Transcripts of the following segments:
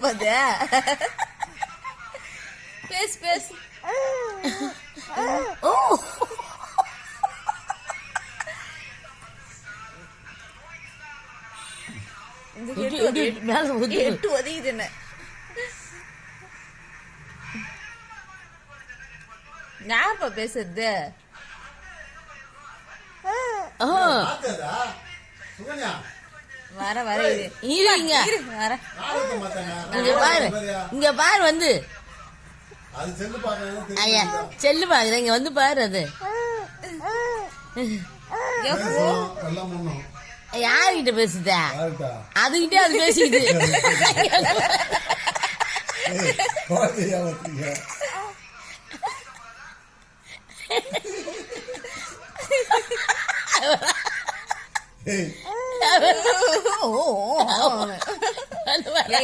போது பேசு பேசு. ஓ எட்டு ஒதுக்குது என்ன யாருப்பா பேசுறது? வர வர வர இங்க பாரு, இங்க பாரு வந்து ஐயா செல்லு பாக்குற, இங்க வந்து பாரு. அது யாருகிட்ட பேசுத? அதுகிட்டே அது பேசிக்கிட்டு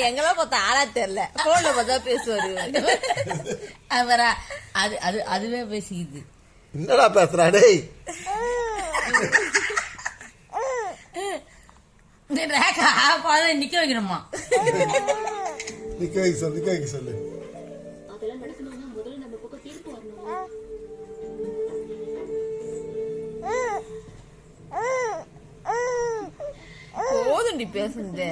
எங்கெல்லாம் பார்த்தா ஆளா தெரியல, போன்ல பார்த்தா பேசுவாரு. அவரா அது அது அதுவே பேசிக்குது. என்னடா பேசுறா டேய்? ரேகா பாதை நிக்க வைக்கணுமா? நிக்க வைக்க சொல்லு, நிக்க வைக்க சொல்லு. போதுண்டி பேசுறது.